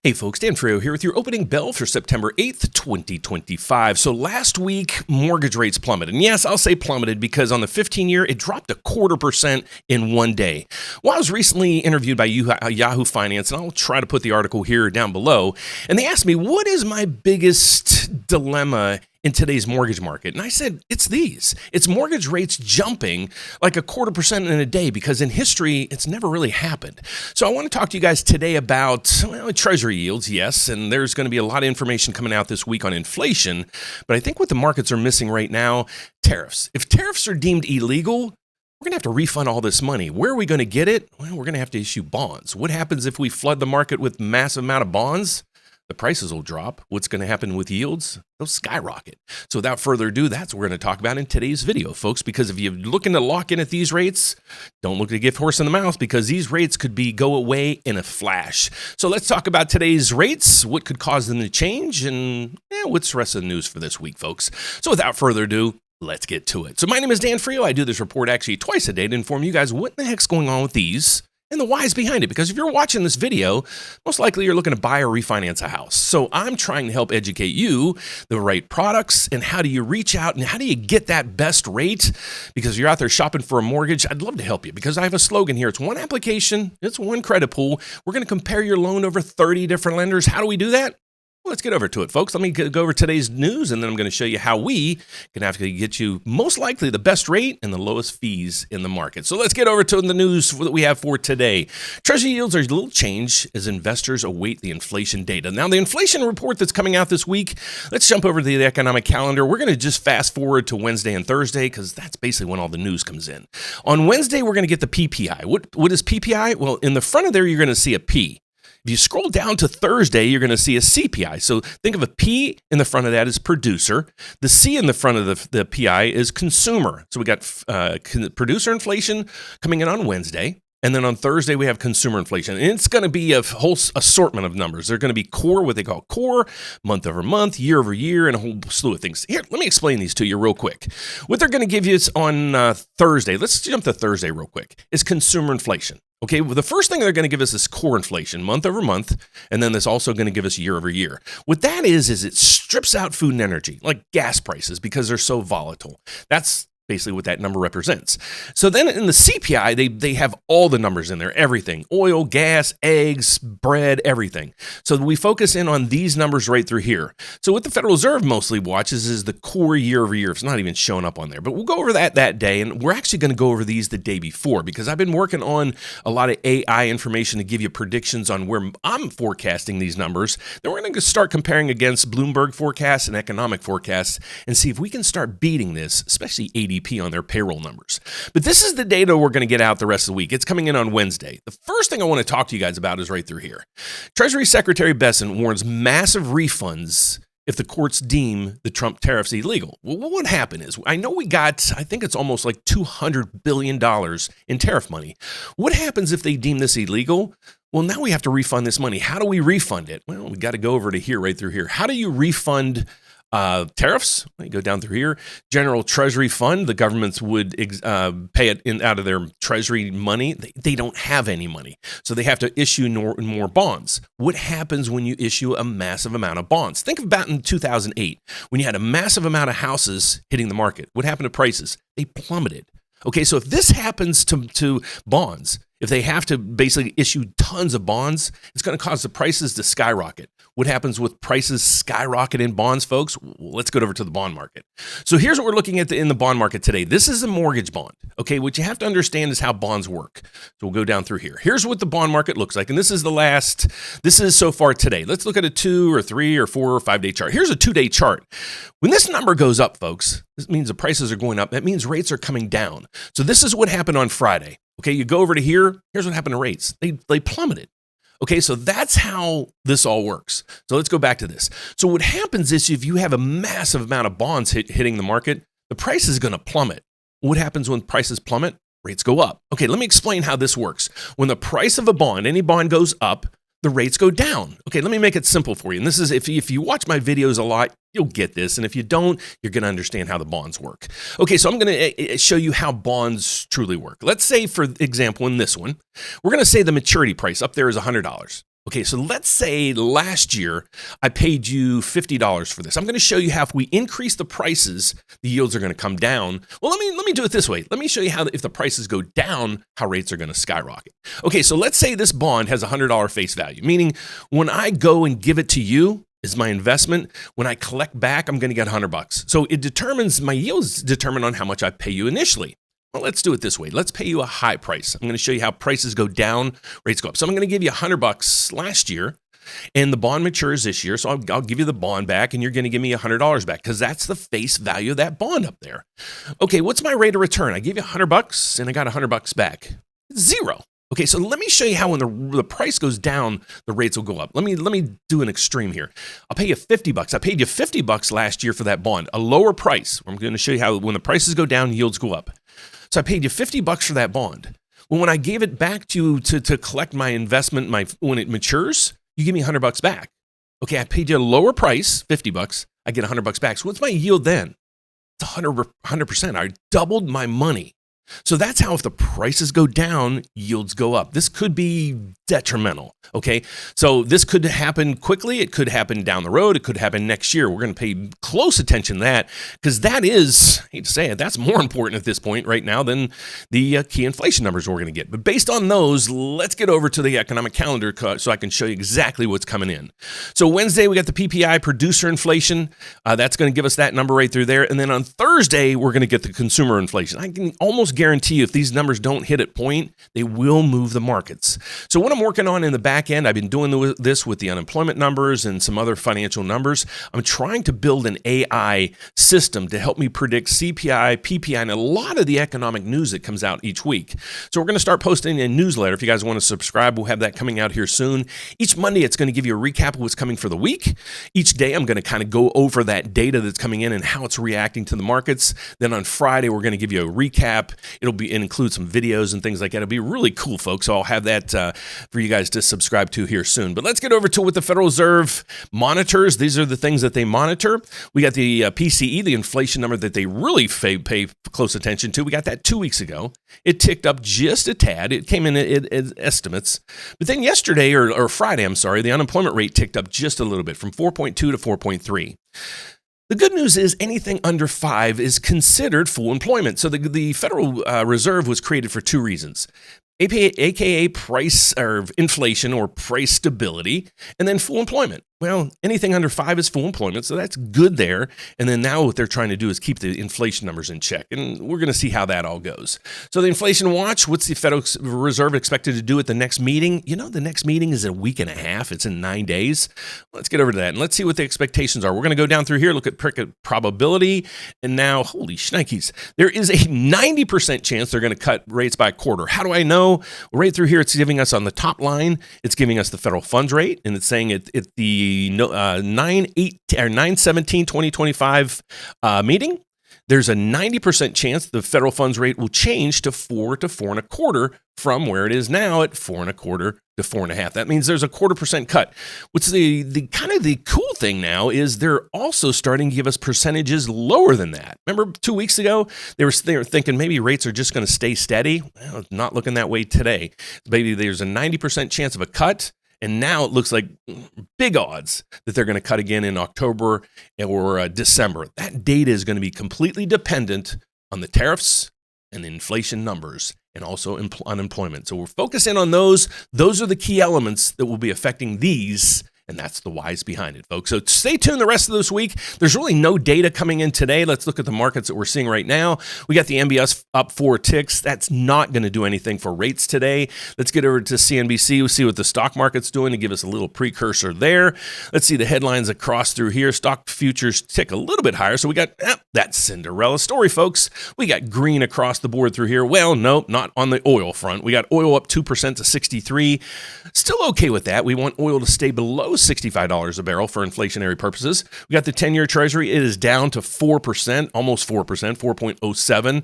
Hey folks, Dan Frio here with your opening bell for September 8th, 2025. So last week, mortgage rates plummeted. And yes, I'll say plummeted because on the 15-year, it dropped 0.25% in one day. Well, I was recently interviewed by Yahoo Finance, and I'll try to put the article here down below. And they asked me, what is my biggest dilemma in today's mortgage market? And I said, it's these. It's mortgage rates jumping like 0.25% in a day because in history, it's never really happened. So I want to talk to you guys today about Treasury yields, yes, and there's going to be a lot of information coming out this week on inflation. But I think what the markets are missing right now, tariffs. If tariffs are deemed illegal, we're going to have to refund all this money. Where are we going to get it? Well, we're going to have to issue bonds. What happens if we flood the market with massive amount of bonds? The prices will drop. What's going to happen with yields? They'll skyrocket. So without further ado, that's what we're going to talk about in today's video, folks, because if you're looking to lock in at these rates, don't look to gift horse in the mouth because these rates could go away in a flash. So let's talk about today's rates, what could cause them to change, and what's the rest of the news for this week, folks. So without further ado, let's get to it. So my name is Dan Frio. I do this report actually twice a day to inform you guys what the heck's going on with these and the whys behind it. Because if you're watching this video, most likely you're looking to buy or refinance a house. So I'm trying to help educate you the right products and how do you reach out and how do you get that best rate? Because you're out there shopping for a mortgage, I'd love to help you because I have a slogan here. It's one application, it's one credit pool. We're going to compare your loan over 30 different lenders. How do we do that? Let's get over to it, folks. Let me go over today's news, and then I'm going to show you how we can actually get you most likely the best rate and the lowest fees in the market. So let's get over to the news that we have for today. Treasury yields are a little change as investors await the inflation data. Now, the inflation report that's coming out this week, let's jump over to the economic calendar. We're going to just fast forward to Wednesday and Thursday because that's basically when all the news comes in. On Wednesday, we're going to get the PPI. What is PPI? Well, in the front of there, you're going to see a P. If you scroll down to Thursday, you're going to see a CPI. So think of a P in the front of that as producer. The C in the front of the PI is consumer. So we got producer inflation coming in on Wednesday. And then on Thursday, we have consumer inflation. And it's going to be a whole assortment of numbers. They're going to be core, what they call core, month over month, year over year, and a whole slew of things. Here, let me explain these to you real quick. What they're going to give you is on Thursday. Let's jump to Thursday real quick. Is consumer inflation. Okay, well, the first thing they're going to give us is core inflation, month over month, and then that's also going to give us year over year. What that is it strips out food and energy, like gas prices, because they're so volatile. That's basically what that number represents. So then in the CPI, they have all the numbers in there, everything, oil, gas, eggs, bread, everything. So we focus in on these numbers right through here. So what the Federal Reserve mostly watches is the core year over year. It's not even showing up on there, but we'll go over that day. And we're actually going to go over these the day before because I've been working on a lot of AI information to give you predictions on where I'm forecasting these numbers. Then we're going to start comparing against Bloomberg forecasts and economic forecasts and see if we can start beating this, especially ADP on their payroll numbers. But this is the data we're going to get out the rest of the week. It's coming in on Wednesday. The first thing I want to talk to you guys about is right through here. Treasury Secretary Besson warns massive refunds if the courts deem the Trump tariffs illegal. Well, what would happen is, I know we got, I think it's almost like $200 billion in tariff money. What happens if they deem this illegal? Well, now we have to refund this money. How do we refund it? Well, we got to go over to here, right through here. How do you refund tariffs? You go down through here. General Treasury Fund, the governments would pay it out of their Treasury money. They don't have any money, so they have to issue more bonds. What happens when you issue a massive amount of bonds? Think about in 2008 when you had a massive amount of houses hitting the market. What happened to prices? They plummeted. Okay, so if this happens to bonds, if they have to basically issue tons of bonds, it's going to cause the prices to skyrocket. What happens with prices skyrocket in bonds, folks? Let's go over to the bond market. So here's what we're looking at in the bond market today. This is a mortgage bond. Okay, what you have to understand is how bonds work. So we'll go down through here. Here's what the bond market looks like. And this is so far today. Let's look at a 2 or 3 or 4 or 5 day chart. Here's a 2-day chart. When this number goes up, folks, this means the prices are going up. That means rates are coming down. So this is what happened on Friday. Okay, you go over to here. Here's what happened to rates. They plummeted. Okay, so that's how this all works. So let's go back to this. So what happens is if you have a massive amount of bonds hitting the market, the price is going to plummet. What happens when prices plummet? Rates go up. Okay, let me explain how this works. When the price of a bond, any bond goes up, the rates go down. Okay, let me make it simple for you. And this is, if you watch my videos a lot, you'll get this. And if you don't, you're going to understand how the bonds work. Okay, so I'm going to show you how bonds truly work. Let's say, for example, in this one, we're going to say the maturity price up there is $100. Okay, so let's say last year I paid you $50 for this. I'm going to show you how if we increase the prices, the yields are going to come down. Well, let me do it this way. Let me show you how if the prices go down, how rates are going to skyrocket. Okay, so let's say this bond has a $100 face value, meaning when I go and give it to you as my investment, when I collect back, I'm going to get $100. So it determines, my yields determine on how much I pay you initially. Well, let's do it this way. Let's pay you a high price. I'm going to show you how prices go down, rates go up. So I'm going to give you $100 last year, and the bond matures this year. So I'll give you the bond back, and you're going to give me $100 back because that's the face value of that bond up there. Okay, what's my rate of return? I gave you $100, and I got $100 back. Zero. Okay, so let me show you how when the price goes down, the rates will go up. Let me do an extreme here. I'll pay you $50. I paid you $50 last year for that bond, a lower price. I'm going to show you how when the prices go down, yields go up. So I paid you $50 for that bond. Well, when I gave it back to you to collect my investment, when it matures, you give me $100 back. Okay, I paid you a lower price, $50. I get $100 back. So what's my yield then? It's 100%. I doubled my money. So that's how if the prices go down, yields go up. This could be detrimental, okay? So this could happen quickly. It could happen down the road. It could happen next year. We're going to pay close attention to that because that is, I hate to say it, that's more important at this point right now than the key inflation numbers we're going to get. But based on those, let's get over to the economic calendar so I can show you exactly what's coming in. So Wednesday, we got the PPI producer inflation. That's going to give us that number right through there. And then on Thursday, we're going to get the consumer inflation. I can almost guarantee you if these numbers don't hit at point, they will move the markets. So what I'm working on in the back end, I've been doing this with the unemployment numbers and some other financial numbers. I'm trying to build an AI system to help me predict CPI, PPI, and a lot of the economic news that comes out each week. So we're going to start posting a newsletter. If you guys want to subscribe, we'll have that coming out here soon. Each Monday, it's going to give you a recap of what's coming for the week. Each day, I'm going to kind of go over that data that's coming in and how it's reacting to the markets. Then on Friday, we're going to give you a recap. It include some videos and things like that. It'll be really cool, folks. So I'll have that for you guys to subscribe to here soon. But let's get over to what the Federal Reserve monitors. These are the things that they monitor. We got the PCE, the inflation number that they really pay close attention to. We got that 2 weeks ago. It ticked up just a tad. It came in at estimates. But then yesterday, or Friday, I'm sorry, the unemployment rate ticked up just a little bit from 4.2 to 4.3. The good news is anything under 5 is considered full employment. So the Federal Reserve was created for two reasons. AKA price or inflation or price stability, and then full employment. Well, anything under 5 is full employment, so that's good there. And then now what they're trying to do is keep the inflation numbers in check, and we're going to see how that all goes. So the inflation watch, what's the Federal Reserve expected to do at the next meeting? You know, the next meeting is a week and a half. It's in 9 days. Let's get over to that, and let's see what the expectations are. We're going to go down through here, look at probability, and now, holy shnikes, there is a 90% chance they're going to cut rates by a quarter. How do I know? Well, right through here, it's giving us on the top line, it's giving us the federal funds rate, and it's saying at the 9/17/2025 meeting, there's a 90% chance the federal funds rate will change to 4 to 4.25 from where it is now at 4.25 to 4.5. That means there's a 0.25% cut. What's the kind of the cool thing now is they're also starting to give us percentages lower than that. Remember 2 weeks ago, they were thinking maybe rates are just going to stay steady. Well, it's not looking that way today. Maybe there's a 90% chance of a cut. And now it looks like big odds that they're going to cut again in October or December. That data is going to be completely dependent on the tariffs and the inflation numbers and also unemployment. So we're focusing on those. Those are the key elements that will be affecting these. And that's the whys behind it, folks. So stay tuned the rest of this week. There's really no data coming in today. Let's look at the markets that we're seeing right now. We got the MBS up 4 ticks. That's not going to do anything for rates today. Let's get over to CNBC. We'll see what the stock market's doing to give us a little precursor there. Let's see the headlines across through here. Stock futures tick a little bit higher. So we got that Cinderella story, folks. We got green across the board through here. Well, nope, not on the oil front. We got oil up 2% to 63. Still okay with that. We want oil to stay below $65 a barrel for inflationary purposes. We got the 10-year Treasury. It is down to 4%, almost 4%, 4.07.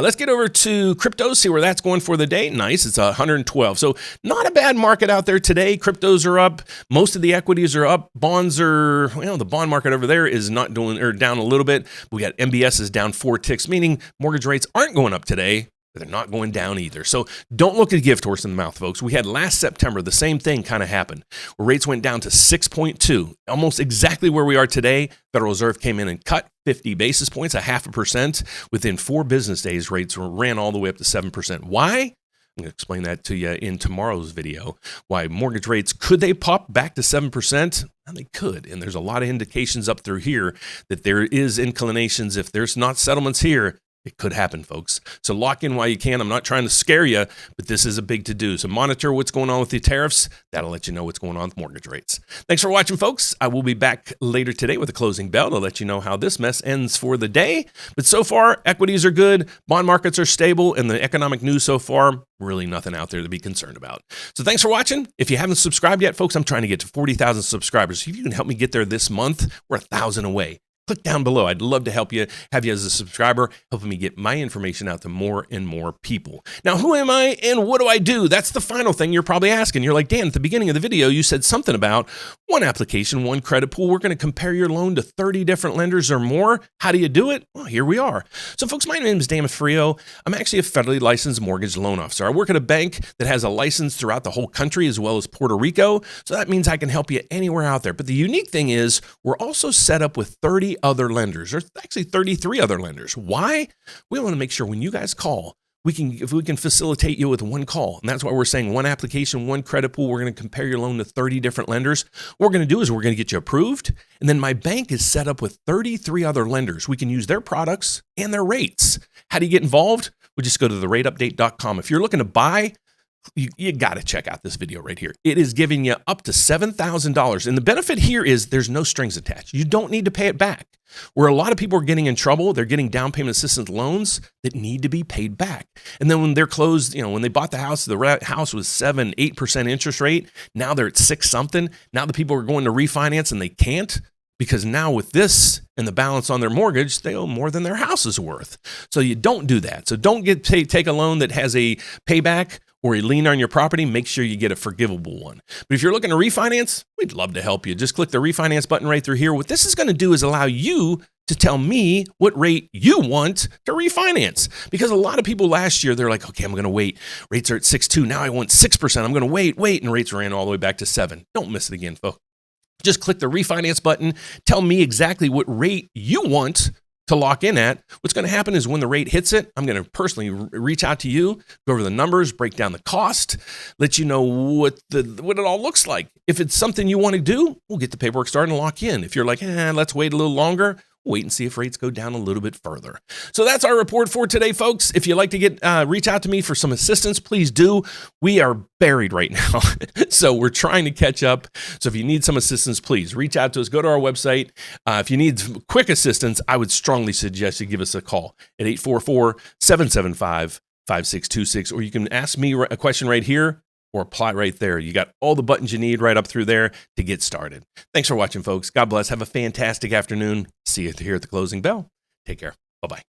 Let's get over to crypto, see where that's going for the day. Nice, it's 112. So not a bad market out there today. Cryptos are up. Most of the equities are up. Bonds are, well, the bond market over there is not doing, or down a little bit. We got MBS is down 4 ticks, meaning mortgage rates aren't going up today. but they're not going down either. So don't look a gift horse in the mouth, folks. We had last September, the same thing kind of happened, where rates went down to 6.2, almost exactly where we are today. Federal Reserve came in and cut 50 basis points, 0.5%. Within 4 business days, rates ran all the way up to 7%. Why? I'm going to explain that to you in tomorrow's video. Why mortgage rates, could they pop back to 7%? Well, they could, and there's a lot of indications up through here that there is inclinations. If there's not settlements here, it could happen, folks. So lock in while you can. I'm not trying to scare you, but this is a big to-do. So monitor what's going on with the tariffs. That'll let you know what's going on with mortgage rates. Thanks for watching, folks. I will be back later today with a closing bell to let you know how this mess ends for the day. But so far, equities are good, bond markets are stable, and the economic news so far, really nothing out there to be concerned about. So thanks for watching. If you haven't subscribed yet, folks, I'm trying to get to 40,000 subscribers. If you can help me get there this month, we're 1,000 away. Click down below. I'd love to help you, have you as a subscriber, helping me get my information out to more and more people. Now, who am I and what do I do? That's the final thing you're probably asking. You're like, Dan, at the beginning of the video, you said something about one application, one credit pool. We're going to compare your loan to 30 different lenders or more. How do you do it? Well, here we are. So, folks, my name is Dan Frio. I'm actually a federally licensed mortgage loan officer. I work at a bank that has a license throughout the whole country as well as Puerto Rico. So that means I can help you anywhere out there. But the unique thing is we're also set up with 30 other lenders. There's actually 33 other lenders. Why? We want to make sure when you guys call, if we can facilitate you with one call. And that's why we're saying one application, one credit pool. We're going to compare your loan to 30 different lenders. What we're going to do is we're going to get you approved. And then my bank is set up with 33 other lenders. We can use their products and their rates. How do you get involved? We'll just go to therateupdate.com. If you're looking to buy, you got to check out this video right here. It is giving you up to $7,000. And the benefit here is there's no strings attached. You don't need to pay it back. Where a lot of people are getting in trouble, they're getting down payment assistance loans that need to be paid back. And then when they're closed, when they bought the house was 7-8% interest rate. Now they're at 6 something. Now the people are going to refinance and they can't, because now with this and the balance on their mortgage, they owe more than their house is worth. So you don't do that. So don't take a loan that has a payback or a lien on your property. Make sure you get a forgivable one. But if you're looking to refinance, we'd love to help you. Just click the refinance button right through here. What this is going to do is allow you to tell me what rate you want to refinance. Because a lot of people last year, they're like, okay, I'm going to wait. Rates are at 6.2. Now I want 6%. I'm going to wait. And rates ran all the way back to 7. Don't miss it again, folks. Just click the refinance button. Tell me exactly what rate you want to lock in at. What's going to happen is when the rate hits it, I'm going to personally reach out to you, go over the numbers, break down the cost, let you know what it all looks like. If it's something you want to do, we'll get the paperwork started and lock in. If you're like, let's wait a little longer, wait and see if rates go down a little bit further. So that's our report for today, folks. If you'd like to reach out to me for some assistance, please do. We are buried right now, so we're trying to catch up. So if you need some assistance, please reach out to us. Go to our website. If you need quick assistance, I would strongly suggest you give us a call at 844-775-5626, or you can ask me a question right here or apply right there. You got all the buttons you need right up through there to get started. Thanks for watching, folks. God bless. Have a fantastic afternoon. See you here at the closing bell. Take care. Bye-bye.